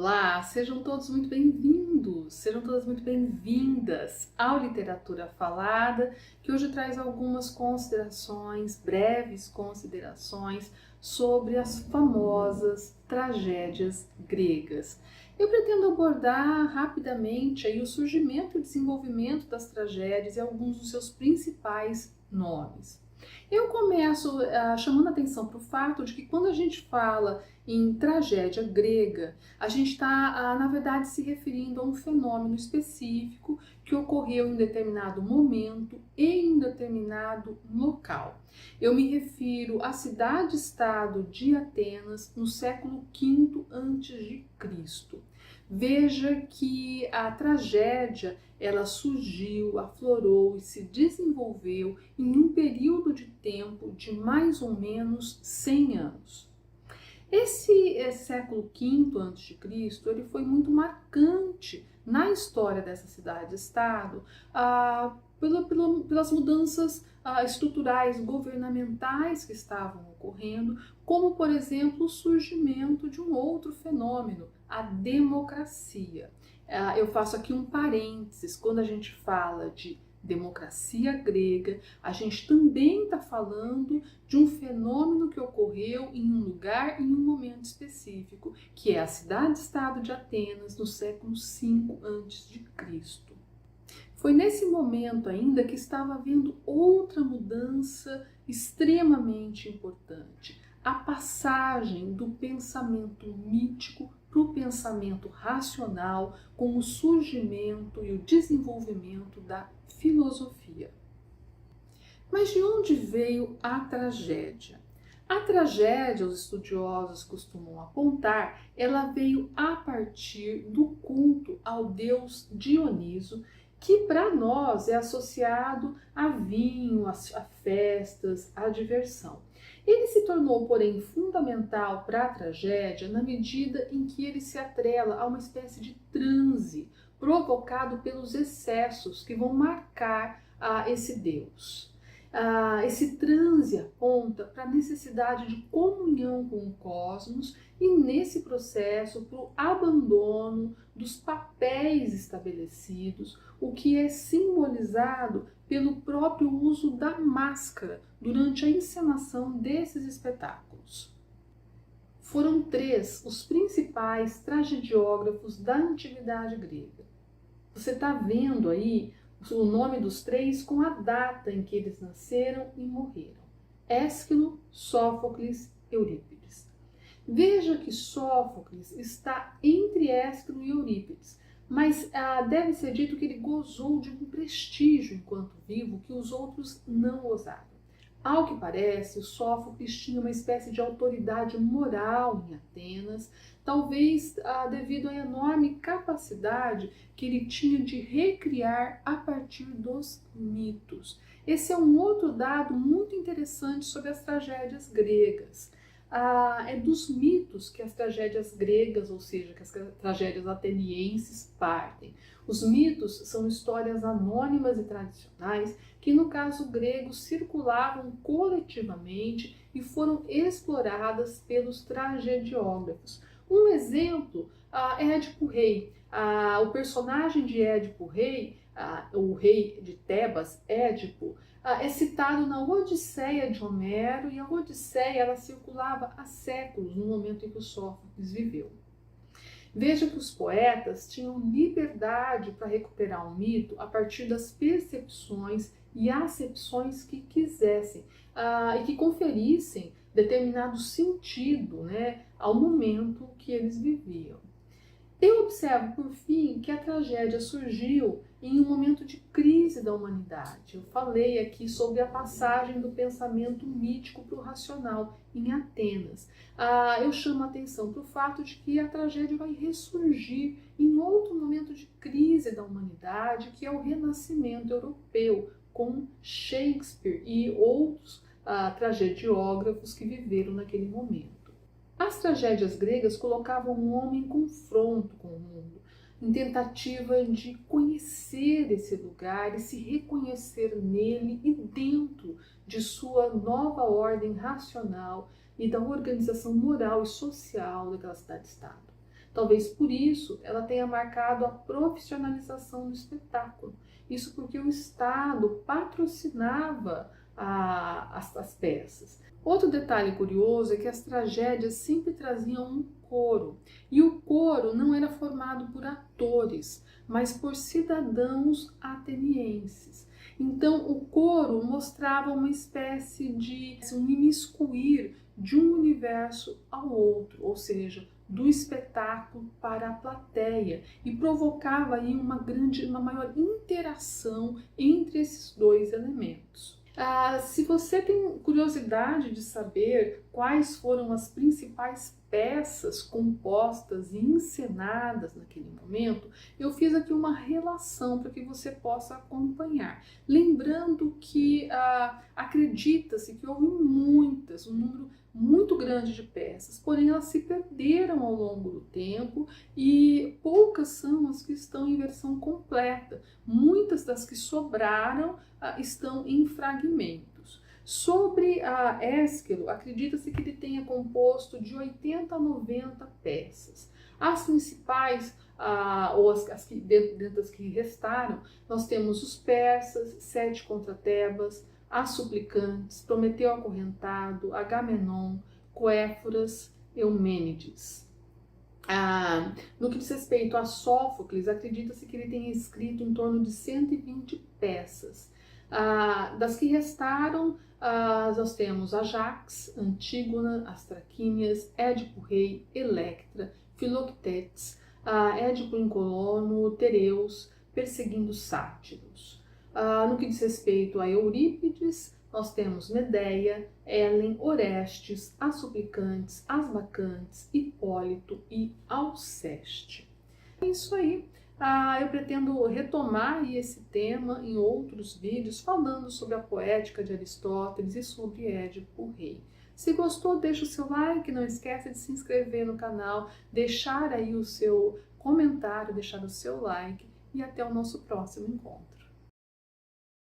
Olá, sejam todos muito bem-vindos, sejam todas muito bem-vindas ao Literatura Falada, que hoje traz algumas considerações, breves considerações sobre as famosas tragédias gregas. Eu pretendo abordar rapidamente aí o surgimento e desenvolvimento das tragédias e alguns dos seus principais nomes. Eu começo chamando a atenção para o fato de que quando a gente fala em tragédia grega, a gente está, na verdade, se referindo a um fenômeno específico que ocorreu em determinado momento e em determinado local. Eu me refiro à cidade-estado de Atenas no século V a.C. Veja que a tragédia ela surgiu, aflorou e se desenvolveu em um período de tempo de mais ou menos 100 anos. Esse século V a.C. ele foi marcante na história dessa cidade-estado pelas mudanças estruturais governamentais que estavam ocorrendo, como, por exemplo, o surgimento de um outro fenômeno, a democracia. Eu faço aqui um parênteses, quando a gente fala de democracia grega, a gente também está falando de um fenômeno que ocorreu em um lugar, em um momento específico, que é a cidade-estado de Atenas, no século V a.C. Foi nesse momento ainda que estava havendo outra mudança extremamente importante, a passagem do pensamento mítico para o pensamento racional, com o surgimento e o desenvolvimento da filosofia. Mas de onde veio a tragédia? A tragédia, os estudiosos costumam apontar, ela veio a partir do culto ao deus Dioniso, que para nós é associado a vinho, a festas, a diversão. Ele se tornou, porém, fundamental para a tragédia na medida em que ele se atrela a uma espécie de transe provocado pelos excessos que vão marcar esse Deus. Esse transe aponta para a necessidade de comunhão com o cosmos e, nesse processo, para o abandono dos papéis estabelecidos, o que é simbolizado pelo próprio uso da máscara durante a encenação desses espetáculos. Foram três os principais tragediógrafos da antiguidade grega. Você está vendo aí o nome dos três com a data em que eles nasceram e morreram: Ésquilo, Sófocles, Eurípides. Veja que Sófocles está entre Ésquilo e Eurípides, mas deve ser dito que ele gozou de um prestígio enquanto vivo que os outros não gozaram. Ao que parece, Sófocles tinha uma espécie de autoridade moral em Atenas, talvez devido à enorme capacidade que ele tinha de recriar a partir dos mitos. Esse é um outro dado muito interessante sobre as tragédias gregas. É dos mitos que as tragédias gregas, ou seja, que as tragédias atenienses partem. Os mitos são histórias anônimas e tradicionais que, no caso grego, circulavam coletivamente e foram exploradas pelos tragediógrafos. Um exemplo é Édipo Rei. O personagem de Édipo Rei, o rei de Tebas, Édipo, é citado na Odisseia de Homero, e a Odisseia ela circulava há séculos no momento em que o Sófocles viveu. Veja que os poetas tinham liberdade para recuperar o mito a partir das percepções e acepções que quisessem e que conferissem determinado sentido, ao momento que eles viviam. Eu observo, por fim, que a tragédia surgiu em um momento de crise da humanidade. Eu falei aqui sobre a passagem do pensamento mítico para o racional em Atenas. Eu chamo a atenção para o fato de que a tragédia vai ressurgir em outro momento de crise da humanidade, que é o Renascimento europeu, com Shakespeare e outros tragediógrafos que viveram naquele momento. As tragédias gregas colocavam o homem em confronto com o mundo, em tentativa de conhecer esse lugar e se reconhecer nele e dentro de sua nova ordem racional e da organização moral e social daquela cidade-estado. Talvez por isso ela tenha marcado a profissionalização do espetáculo. Isso porque o Estado patrocinava as peças. Outro detalhe curioso é que as tragédias sempre traziam um coro, e o coro não era formado por atores, mas por cidadãos atenienses. Então, o coro mostrava uma espécie de um imiscuir de um universo ao outro, ou seja, do espetáculo para a plateia, e provocava aí uma maior interação entre esses dois elementos. Se você tem curiosidade de saber quais foram as principais peças compostas e encenadas naquele momento, eu fiz aqui uma relação para que você possa acompanhar. Lembrando que acredita-se que houve um número muito grande de peças, porém elas se perderam ao longo do tempo e poucas são as que estão em versão completa. Muitas das que sobraram estão em fragmentos. Sobre Ésquilo, acredita-se que ele tenha composto de 80 a 90 peças. As principais, ou as que, dentro das que restaram, nós temos os persas, 7 contra Tebas, as suplicantes, Prometeu acorrentado, Agamenon, Coéforas, Eumênides. No que diz respeito a Sófocles, acredita-se que ele tenha escrito em torno de 120 peças. Das que restaram, nós temos Ajax, Antígona, as Traquínias, Édipo Rei, Electra, Filoctetes, Édipo em Colono, Tereus, perseguindo sátiros. No que diz respeito a Eurípides, nós temos Medeia, Helen, Orestes, as Suplicantes, as Bacantes, Hipólito e Alceste. É isso aí. Eu pretendo retomar esse tema em outros vídeos, falando sobre a poética de Aristóteles e sobre Édipo Rei. Se gostou, deixa o seu like, não esqueça de se inscrever no canal, deixar aí o seu comentário, deixar o seu like, e até o nosso próximo encontro.